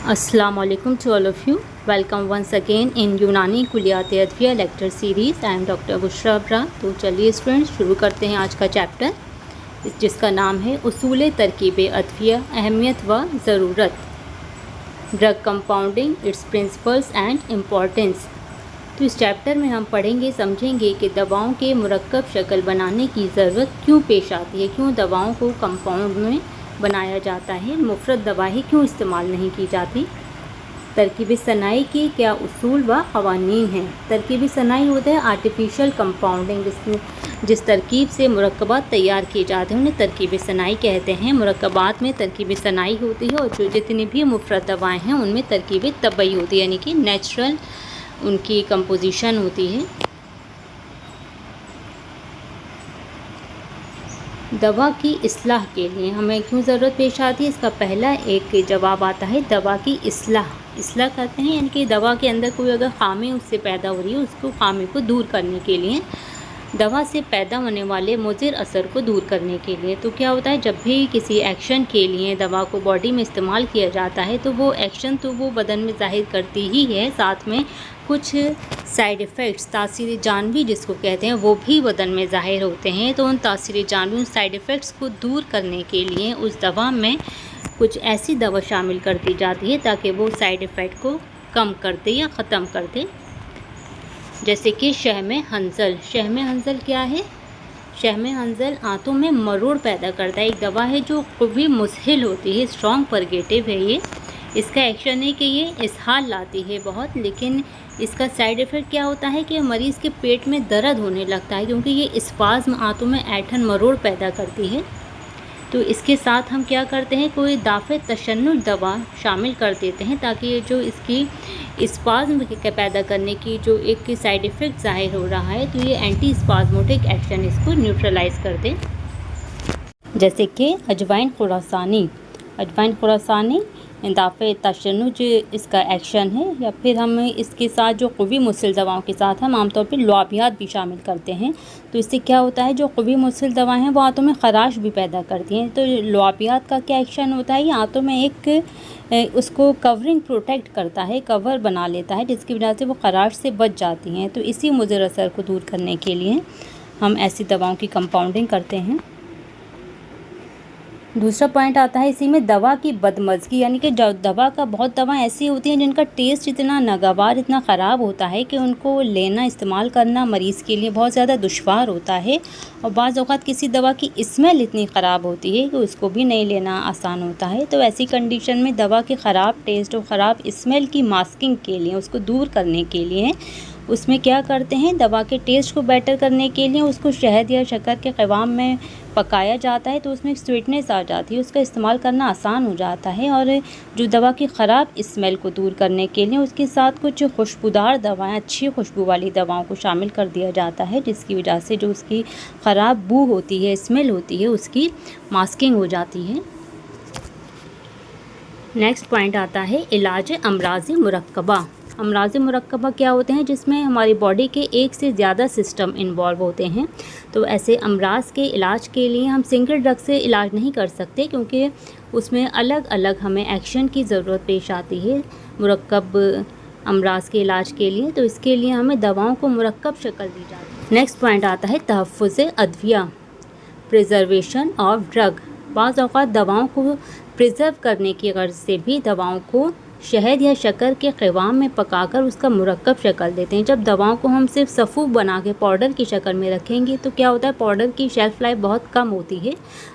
Assalamu alaikum to all of you. Welcome once again in Unani कुलियात अदविया lecture series. I am doctor Bushra Abra. तो चलिए students शुरू करते हैं आज का चैप्टर, जिसका नाम है उसूल तरकीब अदविया, अहमियत व ज़रूरत, drug compounding, it's principles and importance. तो इस चैप्टर में हम पढ़ेंगे, समझेंगे कि दवाओं के मुरक्कब शक्ल बनाने की ज़रूरत क्यों पेश आती है, क्यों दवाओं को कंपाउंड में बनाया जाता है, मुफरद दवाएं क्यों इस्तेमाल नहीं की जाती, तरकीब सनाई की क्या उसूल व क़वानीन हैं। तरकीब सनाई होता है आर्टिफिशियल कंपाउंडिंग, जिस तरकीब से मुरक्कबात तैयार किए जाते हैं उन्हें तरकीब सनाई कहते हैं। मुरक्कबात में तरकीब सनाई होती है और जो जितनी भी मुफरद दवाएँ हैं उनमें तरकीब तबई होती है, यानी कि नेचुरल उनकी कंपोजिशन होती है। दवा की इस्लाह के लिए हमें क्यों ज़रूरत पेश आती है, इसका पहला एक जवाब आता है दवा की इस्लाह कहते हैं, यानी कि दवा के अंदर कोई अगर खामी उससे पैदा हो रही है, उसको खामी को दूर करने के लिए, दवा से पैदा होने वाले मुज़िर असर को दूर करने के लिए। तो क्या होता है, जब भी किसी एक्शन के लिए दवा को बॉडी में इस्तेमाल किया जाता है तो वो एक्शन तो वो बदन में ज़ाहिर करती ही है, साथ में कुछ साइड इफ़ेक्ट्स, तासीर जानवी जिसको कहते हैं, वो भी बदन में ज़ाहिर होते हैं। तो उन तासीर जानवी, उन साइड इफ़ेक्ट्स को दूर करने के लिए उस दवा में कुछ ऐसी दवा शामिल कर दी जाती है ताकि वो साइड इफ़ेक्ट को कम कर दे या ख़त्म कर दे। जैसे कि शहम हंजल। शहम हंजल क्या है? शहम हंजल आंतों में मरोड़ पैदा करता है, एक दवा है जो क़ुव्वी मुस्हिल होती है, स्ट्रॉन्ग परगेटिव है ये। इसका एक्शन है कि ये इसहाल लाती है बहुत, लेकिन इसका साइड इफ़ेक्ट क्या होता है कि मरीज़ के पेट में दर्द होने लगता है, क्योंकि ये स्पाज़्म आंतों में ऐंठन मरोड़ पैदा करती है। तो इसके साथ हम क्या करते हैं, कोई दाफ़े तशन्नुज दवा शामिल कर देते हैं ताकि ये जो इसकी स्पाज़्म के पैदा करने की जो एक साइड इफ़ेक्ट ज़ाहिर हो रहा है, तो ये एंटी स्पाज़मोटिक एक्शन इसको न्यूट्रलाइज़ कर दे। जैसे कि अजवाइन खुरासानी। अजवाइन खुरासानी दाफ़े तशन्नुज इसका एक्शन है, या फिर हम इसके साथ जो क़ुव्वी मुस्हिल दवाओं के साथ हम आमतौर पर लुआबियात भी शामिल करते हैं। तो इससे क्या होता है, जो क़ुव्वी मुस्हिल दवाएं हैं वो आंतों में ख़राश भी पैदा करती हैं। तो लुआबियात का क्या एक्शन होता है, ये आंतों में एक उसको कवरिंग प्रोटेक्ट करता है, कवर बना लेता है, जिसकी वजह से वो ख़राश से बच जाती हैं। तो इसी मुज़िर असर को दूर करने के लिए हम ऐसी दवाओं की कंपाउंडिंग करते हैं। दूसरा पॉइंट आता है इसी में दवा की बदमज़गी, यानी कि दवा का बहुत दवाएं ऐसी होती हैं जिनका टेस्ट इतना नागवार, इतना ख़राब होता है कि उनको लेना, इस्तेमाल करना मरीज़ के लिए बहुत ज़्यादा दुश्वार होता है। और बाज़ औक़ात किसी दवा की स्मेल इतनी ख़राब होती है कि उसको भी नहीं लेना आसान होता है। तो ऐसी कंडीशन में दवा के ख़राब टेस्ट और ख़राब स्मेल की मास्किंग के लिए, उसको दूर करने के लिए उसमें क्या करते हैं, दवा के टेस्ट को बेटर करने के लिए उसको शहद या शक्कर के क़वाम में पकाया जाता है, तो उसमें एक स्वीटनेस आ जाती है, उसका इस्तेमाल करना आसान हो जाता है। और जो दवा की ख़राब स्मेल को दूर करने के लिए उसके साथ कुछ खुशबूदार दवाएं, अच्छी खुशबू वाली दवाओं को शामिल कर दिया जाता है, जिसकी वजह से जो उसकी ख़राब बू होती है, स्मेल होती है, उसकी मास्किंग हो जाती है। नेक्स्ट पॉइंट आता है इलाज अमराज़ मुरक्कबा। अमराज़ मुरक्कबा क्या होते हैं, जिसमें हमारी बॉडी के एक से ज़्यादा सिस्टम इन्वॉल्व होते हैं। तो ऐसे अमराज़ के इलाज के लिए हम सिंगल ड्रग से इलाज नहीं कर सकते, क्योंकि उसमें अलग अलग हमें एक्शन की ज़रूरत पेश आती है मुरक्कब अमराज़ के इलाज के लिए। तो इसके लिए हमें दवाओं को मुरक्कब शक्ल दी जाती है। नेक्स्ट पॉइंट आता है तहफ़्फ़ुज़ अदविया, प्रिजर्वेशन ऑफ ड्रग। बाज़ औक़ात दवाओं को प्रिजर्व करने की गर्ज से भी दवाओं को शहद या शक्कर के क़वाम में पकाकर उसका मुरक्कब शक्ल देते हैं। जब दवाओं को हम सिर्फ सफ़ूफ़ बना के पाउडर की शक्ल में रखेंगे तो क्या होता है, पाउडर की शेल्फ़ लाइफ बहुत कम होती है,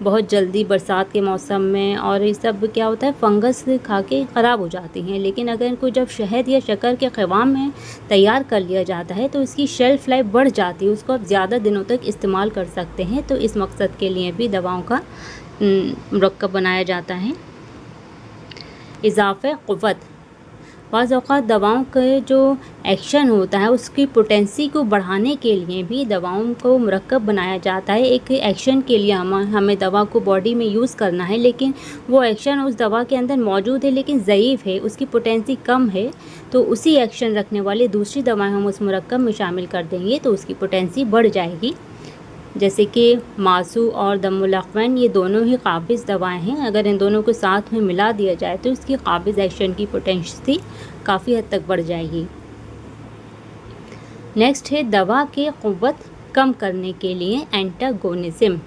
बहुत जल्दी बरसात के मौसम में और ये सब क्या होता है, फंगस खा के ख़राब हो जाती हैं। लेकिन अगर इनको जब शहद या शक्कर के क़वाम में तैयार कर लिया जाता है तो इसकी शेल्फ़ लाइफ बढ़ जाती है, उसको आप ज़्यादा दिनों तक इस्तेमाल कर सकते हैं। तो इस मकसद के लिए भी दवाओं का मुरक्कब बनाया जाता है। इज़ाफ़े क़ुव्वत। बाज़ औक़ात दवाओं के जो एक्शन होता है उसकी पोटेंसी को बढ़ाने के लिए भी दवाओं को मुरक्कब बनाया जाता है। एक एक्शन के लिए हमें दवा को बॉडी में यूज़ करना है, लेकिन वो एक्शन उस दवा के अंदर मौजूद है लेकिन ज़ईफ़ है, उसकी पोटेंसी कम है, तो उसी एक्शन रखने वाली दूसरी दवाएँ हम उस मुरक्कब में शामिल कर देंगे तो उसकी पोटेंसी बढ़ जाएगी। जैसे कि मासू और दमुलअक़वैन, ये दोनों ही काबिज़ दवाएं हैं। अगर इन दोनों को साथ में मिला दिया जाए तो इसकी काबिज़ एक्शन की पोटेंशियल काफ़ी हद तक बढ़ जाएगी। नेक्स्ट है दवा की क़ुव्वत कम करने के लिए एंटागोनिज़्म।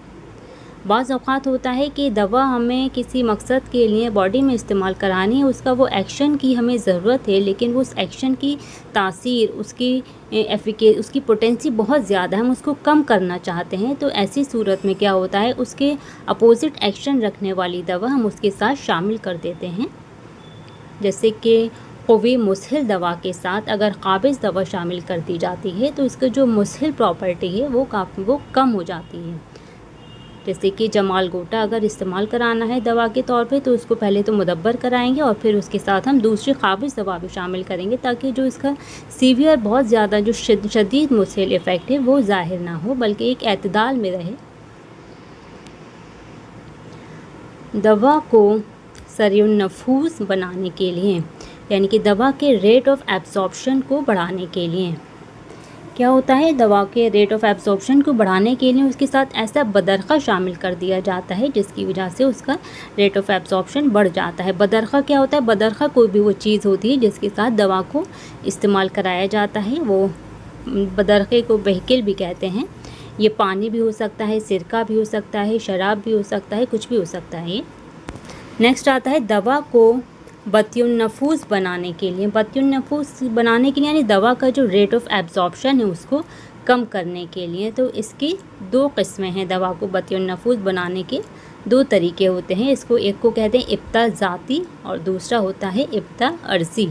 बाज़ औक़ात होता है कि दवा हमें किसी मकसद के लिए बॉडी में इस्तेमाल करानी है, उसका वो एक्शन की हमें ज़रूरत है, लेकिन वो उस एक्शन की तासीर, उसकी पोटेंसी बहुत ज़्यादा है, हम उसको कम करना चाहते हैं। तो ऐसी सूरत में क्या होता है, उसके अपोज़िट एक्शन रखने वाली दवा हम उसके साथ शामिल कर देते हैं। जैसे कि क़ुव्वी मुस्हिल दवा के साथ अगर काबिज़ दवा शामिल कर दी जाती है तो इसका जो मुस्हिल प्रॉपर्टी है वो कम हो जाती है। जैसे कि जमाल गोटा अगर इस्तेमाल कराना है दवा के तौर पे तो उसको पहले तो मुदब्बर कराएंगे और फिर उसके साथ हम दूसरी काबिज़ दवा भी शामिल करेंगे, ताकि जो इसका सीवियर बहुत ज़्यादा जो शदीद मुस्हिल इफ़ेक्ट है वो ज़ाहिर ना हो, बल्कि एक एतदाल में रहे। दवा को सरीउन्नफूस बनाने के लिए, यानी कि दवा के रेट ऑफ एब्जॉर्प्शन को बढ़ाने के लिए क्या होता है, दवा के रेट ऑफ एब्जॉर्प्शन को बढ़ाने के लिए उसके साथ ऐसा बदरखा शामिल कर दिया जाता है जिसकी वजह से उसका रेट ऑफ एब्जॉर्प्शन बढ़ जाता है। बदरखा क्या होता है, बदरखा कोई भी वो चीज़ होती है जिसके साथ दवा को इस्तेमाल कराया जाता है, वो बदरखे को बहकिल भी कहते हैं। ये पानी भी हो सकता है, सिरका भी हो सकता है, शराब भी हो सकता है, कुछ भी हो सकता है ये। नेक्स्ट आता है दवा को बत्युन्नफूस बनाने के लिए। बत्युन्नफूस बनाने के लिए यानी दवा का जो रेट ऑफ एब्जॉर्प्शन है उसको कम करने के लिए। तो इसकी दो किस्में हैं, दवा को बत्युन्नफूस बनाने के दो तरीके होते हैं। इसको एक को कहते हैं इब्ता ज़ाती और दूसरा होता है इब्ता अर्ज़ी।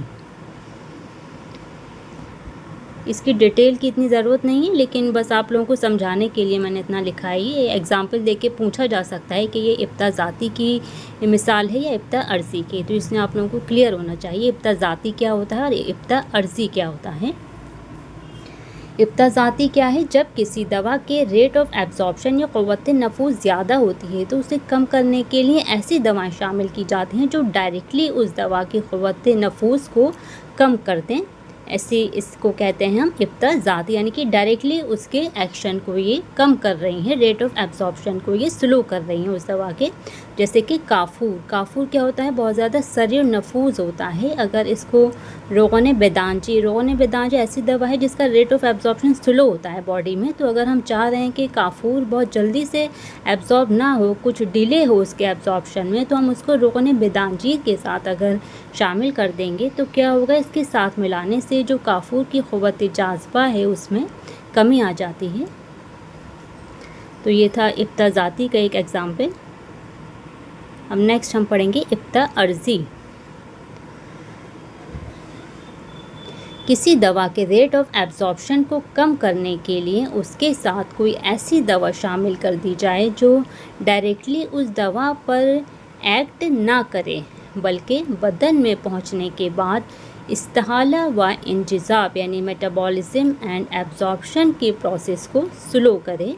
इसकी डिटेल की इतनी ज़रूरत नहीं है, लेकिन बस आप लोगों को समझाने के लिए मैंने इतना लिखा है। ये एग्जाम्पल देके पूछा जा सकता है कि ये इब्ता ज़ाती की मिसाल है या इब्ता अर्ज़ी की, तो इसमें आप लोगों को क्लियर होना चाहिए इब्ता ज़ाती क्या होता है और इब्ता अर्ज़ी क्या होता है। इब्ता ज़ाती क्या है, जब किसी दवा के रेट ऑफ एब्जॉर्प्शन या क़ुव्वत नफूज़ ज़्यादा होती है तो उसे कम करने के लिए ऐसी दवाएं शामिल की जाती हैं जो डायरेक्टली उस दवा की क़ुव्वत नफूज़ को कम कर दें। ऐसे इसको कहते हैं हम इब्ता ज़ाती, यानी कि डायरेक्टली उसके एक्शन को ये कम कर रही हैं, रेट ऑफ एब्जॉर्प्शन को ये स्लो कर रही हैं उस दवा के। जैसे कि काफूर क्या होता है, बहुत ज़्यादा सरीर नफूज़ होता है। अगर इसको रोगन बेदांजी ऐसी दवा है जिसका रेट ऑफ एब्जॉर्प्शन स्लो होता है बॉडी में, तो अगर हम चाह रहे हैं कि काफूर बहुत जल्दी से एब्जॉर्ब ना हो, कुछ डिले हो उसके एब्जॉर्प्शन में, तो हम उसको रोगन बेदांजी के साथ अगर शामिल कर देंगे तो क्या होगा, इसके साथ मिलाने से जो काफूर की क़ुव्वत जाज़बा है उसमें कमी आ जाती है। तो ये था इब्ता ज़ाती का एक एग्ज़ाम्पल। अब नेक्स्ट हम पढ़ेंगे इब्ता अर्ज़ी। किसी दवा के रेट ऑफ एब्जॉर्प्शन को कम करने के लिए उसके साथ कोई ऐसी दवा शामिल कर दी जाए जो डायरेक्टली उस दवा पर एक्ट ना करे, बल्कि बदन में पहुंचने के बाद इस्तिहाला व इंजिज़ाब यानी मेटाबॉलिज़्म एंड एब्जॉर्प्शन की प्रोसेस को स्लो करे,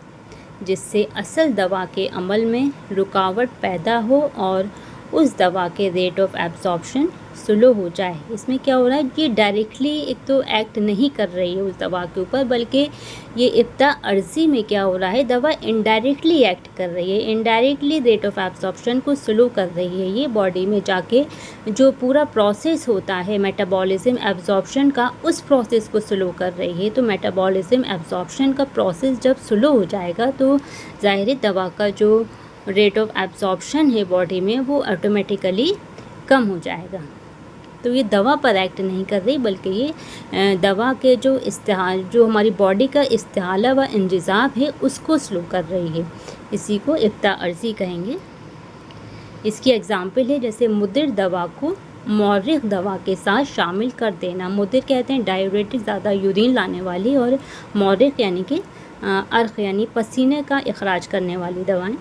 जिससे असल दवा के अमल में रुकावट पैदा हो और उस दवा के रेट ऑफ एब्जॉर्प्शन स्लो हो जाए। इसमें क्या हो रहा है, ये डायरेक्टली एक तो एक्ट नहीं कर रही है उस दवा के ऊपर, बल्कि ये इब्ता अर्ज़ी में क्या हो रहा है, दवा इनडायरेक्टली एक्ट कर रही है, इनडायरेक्टली रेट ऑफ एब्जॉर्प्शन को स्लो कर रही है। ये बॉडी में जाके जो पूरा प्रोसेस होता है मेटाबॉलिज़्म एब्जॉर्प्शन का, उस प्रोसेस को स्लो कर रही है। तो मेटाबॉलिज़्म एब्जॉर्प्शन का प्रोसेस जब स्लो हो जाएगा तो ज़ाहिर दवा का जो रेट ऑफ एब्जॉर्प्शन है बॉडी में वो ऑटोमेटिकली कम हो जाएगा। तो ये दवा पर एक्ट नहीं कर रही, बल्कि ये दवा के जो हमारी बॉडी का इस्तिहाला व इंजिज़ाब है उसको स्लो कर रही है। इसी को इब्ता अर्ज़ी कहेंगे। इसकी एग्ज़ाम्पल है जैसे मुदिर दवा को मौरिक दवा के साथ शामिल कर देना। मुदिर कहते हैं डायूरेटिक, ज़्यादा यूरिन लाने वाली, और मौरिक यानी कि अर्क़ यानी पसीने का इखराज करने वाली दवाएँ।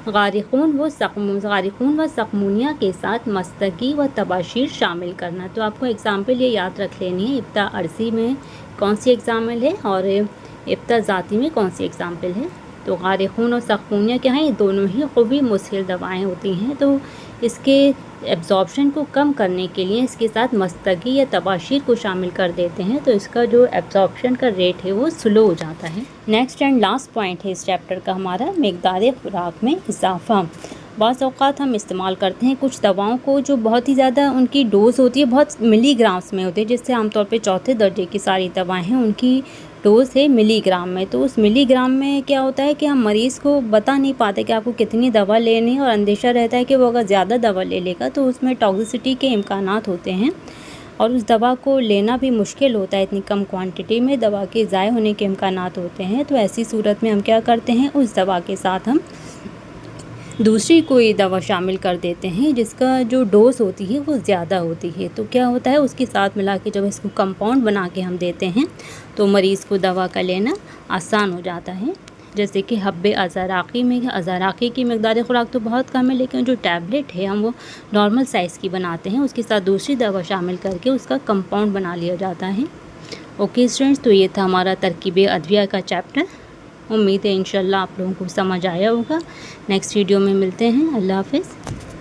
गारिखून व सक़मूनिया के साथ मस्तगी व तबाशीर शामिल करना। तो आपको एग्ज़ाम्पल ये याद रख लेनी है, इब्ता अर्ज़ी में कौन सी एग्ज़ाम्पल है और इब्ता ज़ाती में कौन सी एग्ज़ाम्पल है। तो गारिखून और सक़मूनिया क्या हैं, ये दोनों ही क़ुव्वी मुस्हिल दवाएं होती हैं। तो इसके एब्जॉर्प्शन को कम करने के लिए इसके साथ मस्तगी या तबाशीर को शामिल कर देते हैं, तो इसका जो एब्जॉर्प्शन का रेट है वो स्लो हो जाता है। नेक्स्ट एंड लास्ट पॉइंट है इस चैप्टर का हमारा मिक़दार खुराक में इजाफ़ा। बाज़ औक़ात हम इस्तेमाल करते हैं कुछ दवाओं को जो बहुत ही ज़्यादा उनकी डोज़ होती है, बहुत मिलीग्राम्स में होती है, जिससे आमतौर पे चौथे दर्जे की सारी दवाएं हैं उनकी डोज़ है मिलीग्राम में। तो उस मिलीग्राम में क्या होता है कि हम मरीज़ को बता नहीं पाते कि आपको कितनी दवा लेनी है, और अंदेशा रहता है कि वो अगर ज़्यादा दवा ले लेगा तो उसमें टॉक्सिसिटी के इम्कानात होते हैं और उस दवा को लेना भी मुश्किल होता है। इतनी कम क्वांटिटी में दवा के ज़ाय होने के इम्कानात होते हैं। तो ऐसी सूरत में हम क्या करते हैं, उस दवा के साथ हम दूसरी कोई दवा शामिल कर देते हैं जिसका जो डोज़ होती है वो ज़्यादा होती है। तो क्या होता है, उसके साथ मिला के जब इसको कंपाउंड बना के हम देते हैं तो मरीज़ को दवा का लेना आसान हो जाता है। जैसे कि हब्बे अज़राक़ी में, अज़राक़ी की मिक़दार खुराक तो बहुत कम है, लेकिन जो टैबलेट है हम वो नॉर्मल साइज़ की बनाते हैं, उसके साथ दूसरी दवा शामिल करके उसका कंपाउंड बना लिया जाता है। ओके स्टूडेंट्स, तो ये था हमारा तरकीब अदविया का चैप्टर। उम्मीद है इंशाल्लाह आप लोगों को समझ आया होगा। नेक्स्ट वीडियो में मिलते हैं। अल्लाह हाफ़िज़।